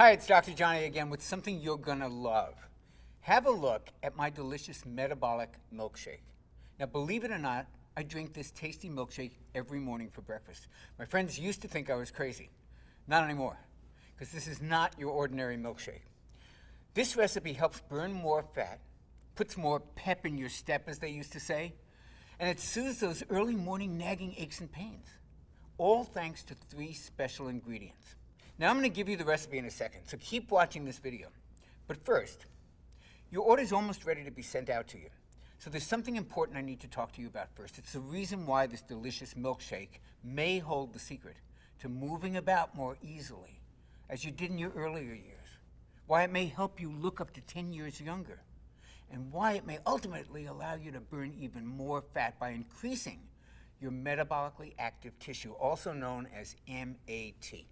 Hi, it's Dr. Johnny again with something you're gonna love. Have a look at my delicious metabolic milkshake. Now, believe it or not, I drink this tasty milkshake every morning for breakfast. My friends used to think I was crazy. Not anymore, because this is not your ordinary milkshake. This recipe helps burn more fat, puts more pep in your step, as they used to say, and it soothes those early morning nagging aches and pains, all thanks to 3 special ingredients. Now, I'm going to give you the recipe in a second, so keep watching this video. But first, your order's almost ready to be sent out to you. So there's something important I need to talk to you about first. It's the reason why this delicious milkshake may hold the secret to moving about more easily, as you did in your earlier years. Why it may help you look up to 10 years younger. And why it may ultimately allow you to burn even more fat by increasing your metabolically active tissue, also known as MAT.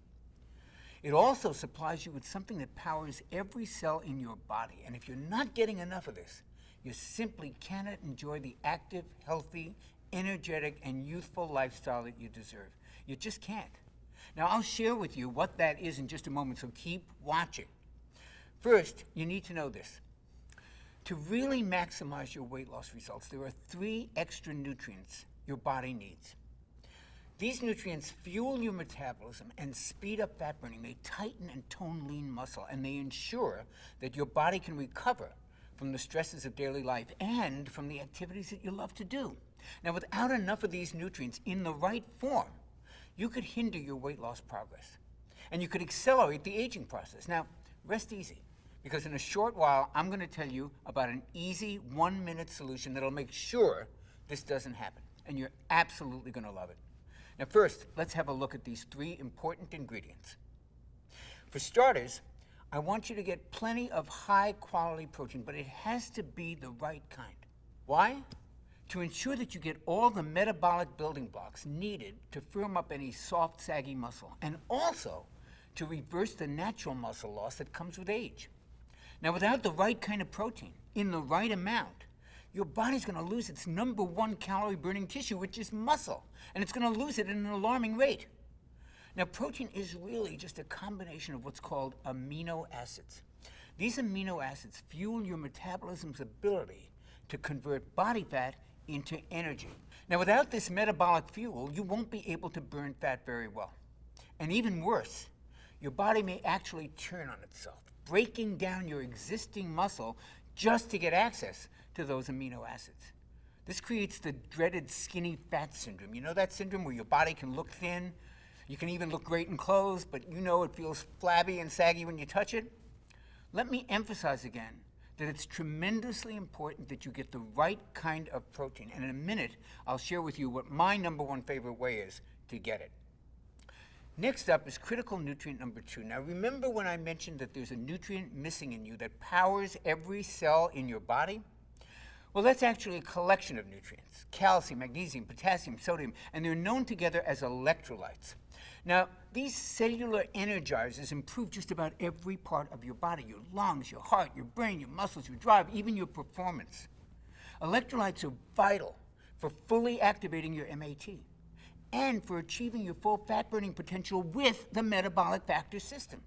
It also supplies you with something that powers every cell in your body. And if you're not getting enough of this, you simply cannot enjoy the active, healthy, energetic, and youthful lifestyle that you deserve. You just can't. Now, I'll share with you what that is in just a moment, so keep watching. First, you need to know this. To really maximize your weight loss results, there are 3 extra nutrients your body needs. These nutrients fuel your metabolism and speed up fat burning. They tighten and tone lean muscle, and they ensure that your body can recover from the stresses of daily life and from the activities that you love to do. Now, without enough of these nutrients in the right form, you could hinder your weight loss progress, and you could accelerate the aging process. Now, rest easy, because in a short while, I'm going to tell you about an easy 1-minute solution that'll make sure this doesn't happen, and you're absolutely going to love it. Now first, let's have a look at these 3 important ingredients. For starters, I want you to get plenty of high-quality protein, but it has to be the right kind. Why? To ensure that you get all the metabolic building blocks needed to firm up any soft, saggy muscle, and also to reverse the natural muscle loss that comes with age. Now, without the right kind of protein, in the right amount, your body's going to lose its number 1 calorie-burning tissue, which is muscle, and it's going to lose it at an alarming rate. Now, protein is really just a combination of what's called amino acids. These amino acids fuel your metabolism's ability to convert body fat into energy. Now, without this metabolic fuel, you won't be able to burn fat very well. And even worse, your body may actually turn on itself, breaking down your existing muscle just to get access to those amino acids. This creates the dreaded skinny fat syndrome. You know that syndrome where your body can look thin, you can even look great in clothes, but you know it feels flabby and saggy when you touch it? Let me emphasize again that it's tremendously important that you get the right kind of protein. And in a minute, I'll share with you what my number 1 favorite way is to get it. Next up is critical nutrient number 2. Now remember when I mentioned that there's a nutrient missing in you that powers every cell in your body? Well, that's actually a collection of nutrients: calcium, magnesium, potassium, sodium, and they're known together as electrolytes. Now, these cellular energizers improve just about every part of your body: your lungs, your heart, your brain, your muscles, your drive, even your performance. Electrolytes are vital for fully activating your MAT and for achieving your full fat-burning potential with the metabolic factor system.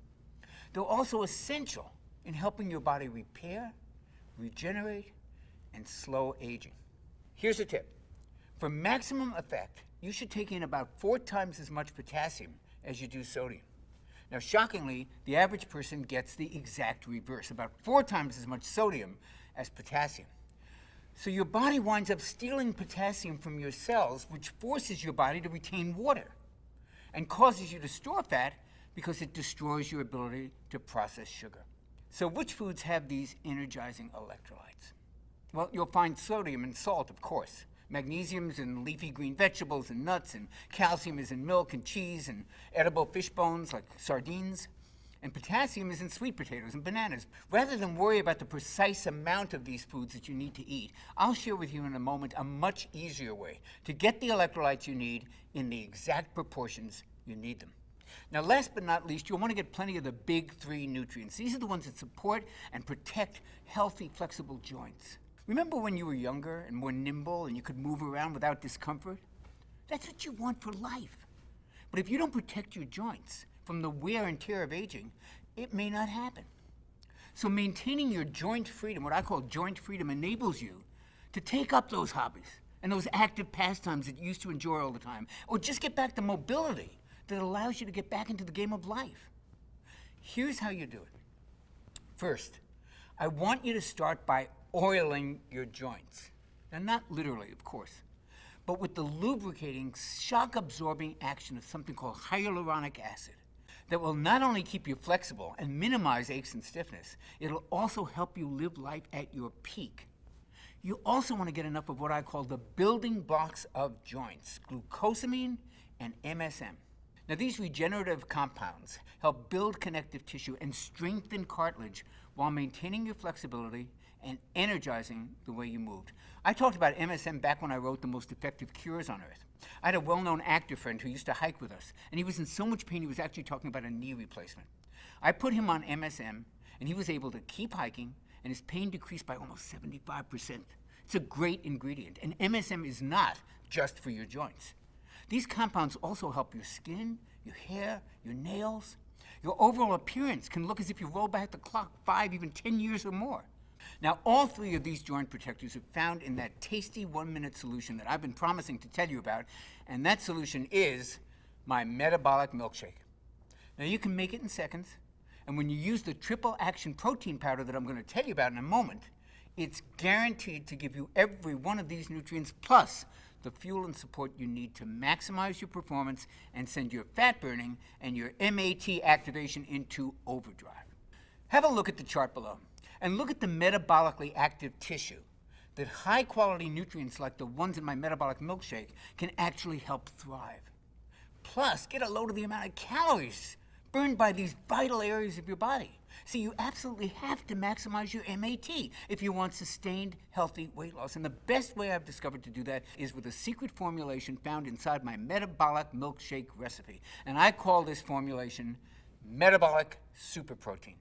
They're also essential in helping your body repair, regenerate, and slow aging. Here's a tip. For maximum effect, you should take in about 4 times as much potassium as you do sodium. Now, shockingly, the average person gets the exact reverse, about 4 times as much sodium as potassium. So your body winds up stealing potassium from your cells, which forces your body to retain water and causes you to store fat because it destroys your ability to process sugar. So which foods have these energizing electrolytes? Well, you'll find sodium in salt, of course. Magnesium is in leafy green vegetables and nuts, and calcium is in milk and cheese and edible fish bones like sardines. And potassium is in sweet potatoes and bananas. Rather than worry about the precise amount of these foods that you need to eat, I'll share with you in a moment a much easier way to get the electrolytes you need in the exact proportions you need them. Now, last but not least, you'll want to get plenty of the big 3 nutrients. These are the ones that support and protect healthy, flexible joints. Remember when you were younger and more nimble and you could move around without discomfort? That's what you want for life. But if you don't protect your joints from the wear and tear of aging, it may not happen. So maintaining your joint freedom, what I call joint freedom, enables you to take up those hobbies and those active pastimes that you used to enjoy all the time, or just get back to mobility that allows you to get back into the game of life. Here's how you do it. First, I want you to start by oiling your joints. Now, not literally, of course, but with the lubricating, shock-absorbing action of something called hyaluronic acid that will not only keep you flexible and minimize aches and stiffness, it'll also help you live life at your peak. You also want to get enough of what I call the building blocks of joints, glucosamine and MSM. Now, these regenerative compounds help build connective tissue and strengthen cartilage while maintaining your flexibility and energizing the way you moved. I talked about MSM back when I wrote The Most Effective Cures on Earth. I had a well-known actor friend who used to hike with us, and he was in so much pain he was actually talking about a knee replacement. I put him on MSM, and he was able to keep hiking, and his pain decreased by almost 75%. It's a great ingredient, and MSM is not just for your joints. These compounds also help your skin, your hair, your nails. Your overall appearance can look as if you roll back the clock 5, even 10 years or more. Now, all 3 of these joint protectors are found in that tasty 1-minute solution that I've been promising to tell you about, and that solution is my Metabolic Milkshake. Now, you can make it in seconds, and when you use the triple action protein powder that I'm going to tell you about in a moment, it's guaranteed to give you every one of these nutrients plus the fuel and support you need to maximize your performance and send your fat burning and your MAT activation into overdrive. Have a look at the chart below and look at the metabolically active tissue that high quality nutrients like the ones in my Metabolic Milkshake can actually help thrive. Plus, get a load of the amount of calories burned by these vital areas of your body. See, you absolutely have to maximize your MAT if you want sustained, healthy weight loss. And the best way I've discovered to do that is with a secret formulation found inside my Metabolic Milkshake recipe. And I call this formulation Metabolic Super Protein.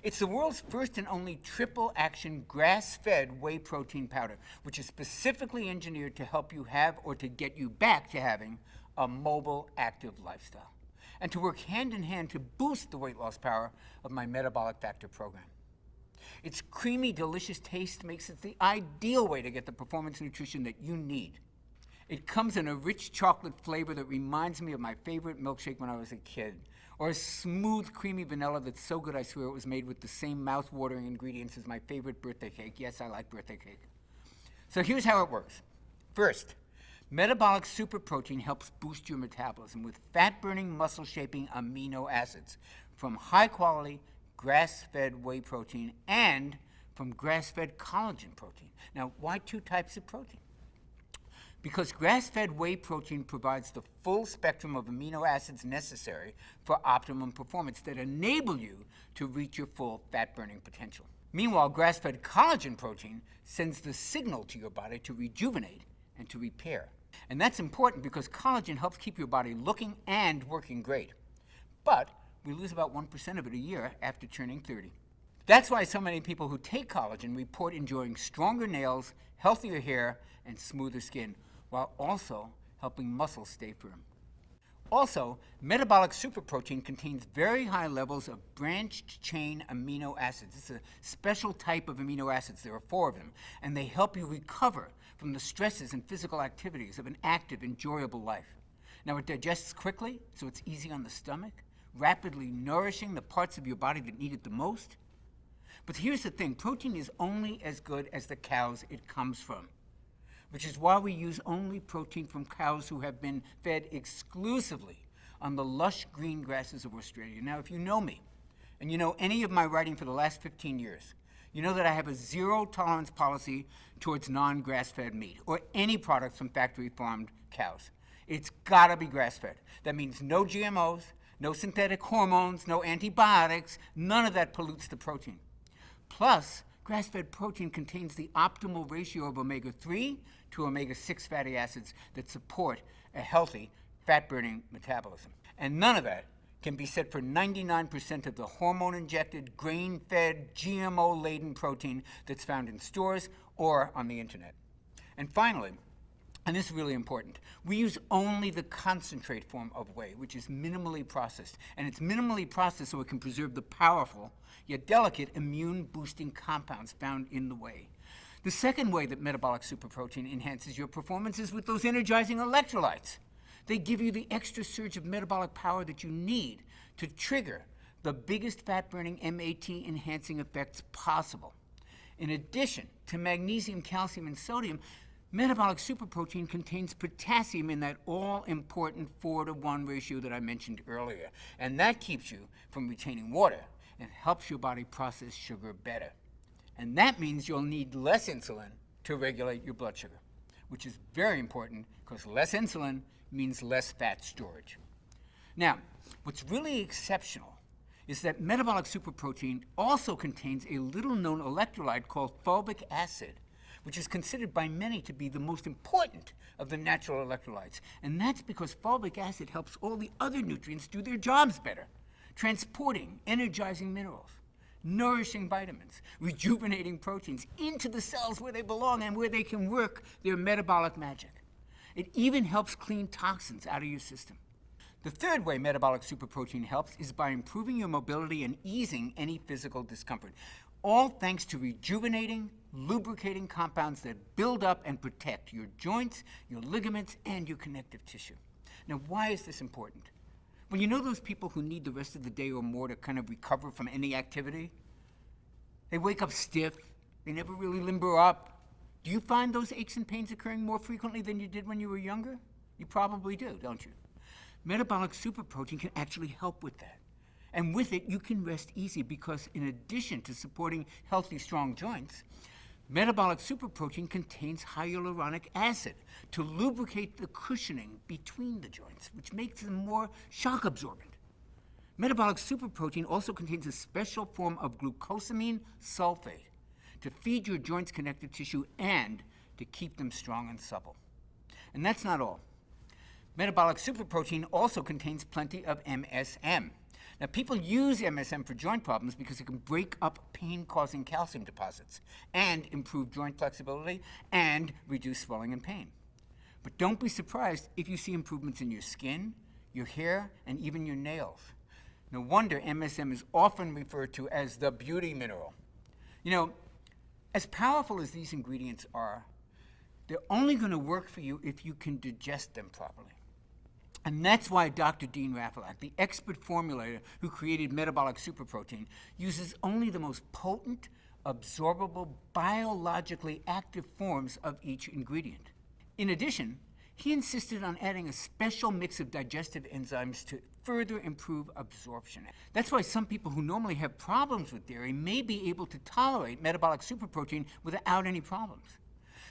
It's the world's first and only triple action grass-fed whey protein powder, which is specifically engineered to help you have or to get you back to having a mobile, active lifestyle, and to work hand in hand to boost the weight loss power of my Metabolic Factor program. Its creamy, delicious taste makes it the ideal way to get the performance nutrition that you need. It comes in a rich chocolate flavor that reminds me of my favorite milkshake when I was a kid, or a smooth, creamy vanilla that's so good I swear it was made with the same mouth-watering ingredients as my favorite birthday cake. Yes, I like birthday cake. So here's how it works. First, Metabolic Super Protein helps boost your metabolism with fat-burning, muscle-shaping amino acids from high-quality, grass-fed whey protein and from grass-fed collagen protein. Now, why 2 types of protein? Because grass-fed whey protein provides the full spectrum of amino acids necessary for optimum performance that enable you to reach your full fat-burning potential. Meanwhile, grass-fed collagen protein sends the signal to your body to rejuvenate and to repair. And that's important because collagen helps keep your body looking and working great. But we lose about 1% of it a year after turning 30. That's why so many people who take collagen report enjoying stronger nails, healthier hair, and smoother skin, while also helping muscles stay firm. Also, Metabolic Super Protein contains very high levels of branched chain amino acids. It's a special type of amino acids. There are 4 of them, and they help you recover from the stresses and physical activities of an active, enjoyable life. Now, it digests quickly, so it's easy on the stomach, rapidly nourishing the parts of your body that need it the most. But here's the thing, protein is only as good as the cows it comes from, which is why we use only protein from cows who have been fed exclusively on the lush green grasses of Australia. Now, if you know me, and you know any of my writing for the last 15 years, you know that I have a zero-tolerance policy towards non-grass-fed meat or any products from factory-farmed cows. It's gotta be grass-fed. That means no GMOs, no synthetic hormones, no antibiotics, none of that pollutes the protein. Plus, grass-fed protein contains the optimal ratio of omega-3 to omega-6 fatty acids that support a healthy fat-burning metabolism. And none of that can be said for 99% of the hormone-injected, grain-fed, GMO-laden protein that's found in stores or on the internet. And finally, And this is really important. We use only the concentrate form of whey, which is minimally processed. And it's minimally processed so it can preserve the powerful, yet delicate, immune-boosting compounds found in the whey. The second way that metabolic superprotein enhances your performance is with those energizing electrolytes. They give you the extra surge of metabolic power that you need to trigger the biggest fat-burning MAT-enhancing effects possible. In addition to magnesium, calcium, and sodium, metabolic superprotein contains potassium in that all-important 4-to-1 ratio that I mentioned earlier. And that keeps you from retaining water and helps your body process sugar better. And that means you'll need less insulin to regulate your blood sugar, which is very important because less insulin means less fat storage. Now, what's really exceptional is that metabolic superprotein also contains a little-known electrolyte called fulvic acid, which is considered by many to be the most important of the natural electrolytes. And that's because fulvic acid helps all the other nutrients do their jobs better, transporting energizing minerals, nourishing vitamins, rejuvenating proteins into the cells where they belong and where they can work their metabolic magic. It even helps clean toxins out of your system. The third way metabolic superprotein helps is by improving your mobility and easing any physical discomfort, all thanks to rejuvenating, lubricating compounds that build up and protect your joints, your ligaments, and your connective tissue. Now, why is this important? Well, you know those people who need the rest of the day or more to kind of recover from any activity? They wake up stiff, they never really limber up. Do you find those aches and pains occurring more frequently than you did when you were younger? You probably do, don't you? Metabolic superprotein can actually help with that. And with it, you can rest easy because in addition to supporting healthy, strong joints, metabolic superprotein contains hyaluronic acid to lubricate the cushioning between the joints, which makes them more shock absorbent. Metabolic superprotein also contains a special form of glucosamine sulfate to feed your joints' connective tissue and to keep them strong and supple. And that's not all. Metabolic superprotein also contains plenty of MSM. Now, people use MSM for joint problems because it can break up pain-causing calcium deposits and improve joint flexibility and reduce swelling and pain. But don't be surprised if you see improvements in your skin, your hair, and even your nails. No wonder MSM is often referred to as the beauty mineral. You know, as powerful as these ingredients are, they're only going to work for you if you can digest them properly. And that's why Dr. Dean Rafalak, the expert formulator who created metabolic superprotein, uses only the most potent, absorbable, biologically active forms of each ingredient. In addition, he insisted on adding a special mix of digestive enzymes to further improve absorption. That's why some people who normally have problems with dairy may be able to tolerate metabolic superprotein without any problems.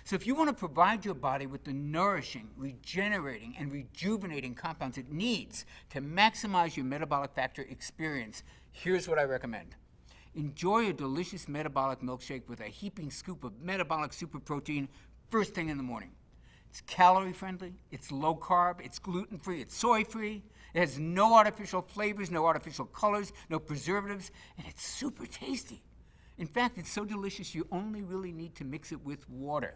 So if you want to provide your body with the nourishing, regenerating, and rejuvenating compounds it needs to maximize your metabolic factor experience, here's what I recommend. Enjoy a delicious metabolic milkshake with a heaping scoop of metabolic superprotein first thing in the morning. It's calorie-friendly, it's low-carb, it's gluten-free, it's soy-free, it has no artificial flavors, no artificial colors, no preservatives, and it's super tasty. In fact, it's so delicious you only really need to mix it with water.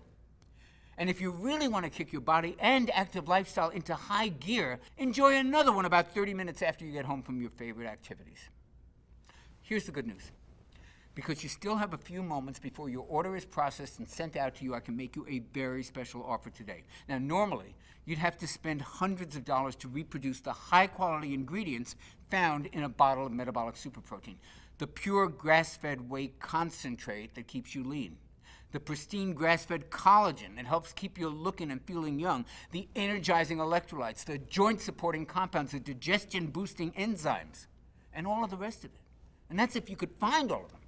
And if you really want to kick your body and active lifestyle into high gear, enjoy another one about 30 minutes after you get home from your favorite activities. Here's the good news. Because you still have a few moments before your order is processed and sent out to you, I can make you a very special offer today. Now, normally, you'd have to spend hundreds of dollars to reproduce the high-quality ingredients found in a bottle of metabolic superprotein. The pure grass-fed whey concentrate that keeps you lean. The pristine grass-fed collagen that helps keep you looking and feeling young, the energizing electrolytes, the joint-supporting compounds, the digestion-boosting enzymes, and all of the rest of it. And that's if you could find all of them.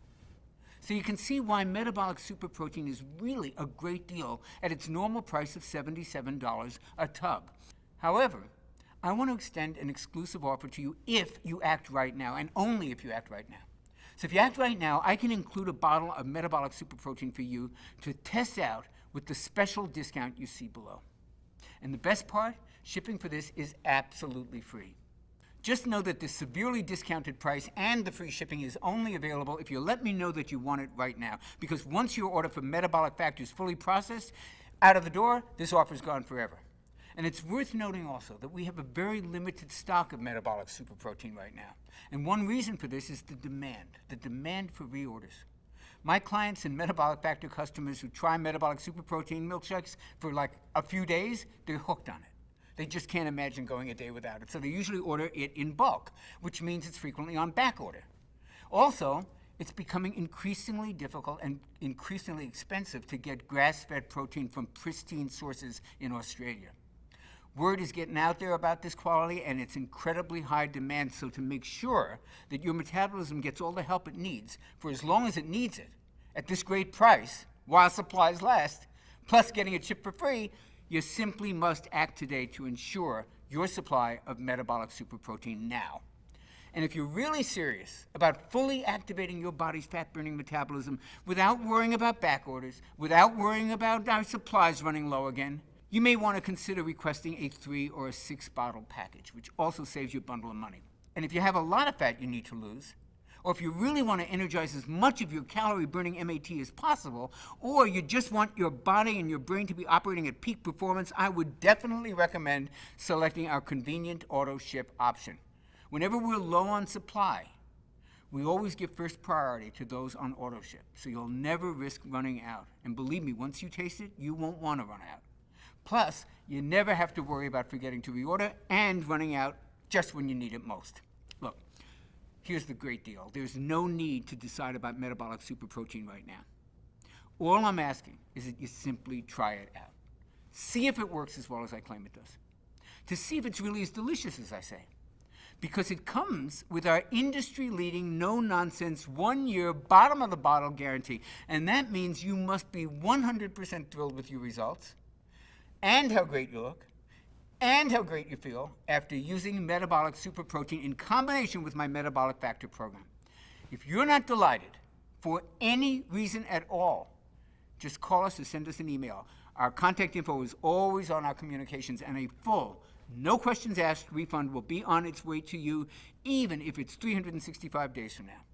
So you can see why metabolic superprotein is really a great deal at its normal price of $77 a tub. However, I want to extend an exclusive offer to you if you act right now, and only if you act right now. So if you act right now, I can include a bottle of metabolic superprotein for you to test out with the special discount you see below. And the best part, shipping for this is absolutely free. Just know that the severely discounted price and the free shipping is only available if you let me know that you want it right now. Because once your order for metabolic factor is fully processed, out of the door, this offer's gone forever. And it's worth noting also that we have a very limited stock of metabolic super protein right now. And one reason for this is the demand for reorders. My clients and Metabolic Factor customers who try metabolic super protein milkshakes for like a few days, they're hooked on it. They just can't imagine going a day without it. So they usually order it in bulk, which means it's frequently on back order. Also, it's becoming increasingly difficult and increasingly expensive to get grass-fed protein from pristine sources in Australia. Word is getting out there about this quality, and it's incredibly high demand. So to make sure that your metabolism gets all the help it needs for as long as it needs it, at this great price, while supplies last, plus getting it shipped for free, you simply must act today to ensure your supply of metabolic super protein now. And if you're really serious about fully activating your body's fat-burning metabolism without worrying about back orders, without worrying about our supplies running low again, you may want to consider requesting a 3 or a 6 bottle package, which also saves you a bundle of money. And if you have a lot of fat you need to lose, or if you really want to energize as much of your calorie-burning MAT as possible, or you just want your body and your brain to be operating at peak performance, I would definitely recommend selecting our convenient auto ship option. Whenever we're low on supply, we always give first priority to those on auto ship, so you'll never risk running out. And believe me, once you taste it, you won't want to run out. Plus, you never have to worry about forgetting to reorder and running out just when you need it most. Look, here's the great deal. There's no need to decide about metabolic super protein right now. All I'm asking is that you simply try it out. See if it works as well as I claim it does. To see if it's really as delicious as I say. Because it comes with our industry-leading, no-nonsense, 1-year, bottom-of-the-bottle guarantee. And that means you must be 100% thrilled with your results, and how great you look, and how great you feel after using metabolic super protein in combination with my Metabolic Factor program. If you're not delighted for any reason at all, just call us or send us an email. Our contact info is always on our communications, and a full, no questions asked refund will be on its way to you, even if it's 365 days from now.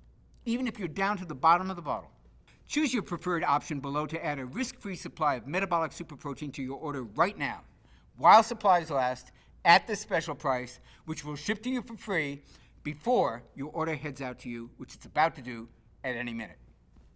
Even if you're down to the bottom of the bottle. Choose your preferred option below to add a risk-free supply of metabolic super protein to your order right now, while supplies last, at this special price, which will ship to you for free before your order heads out to you, which it's about to do at any minute.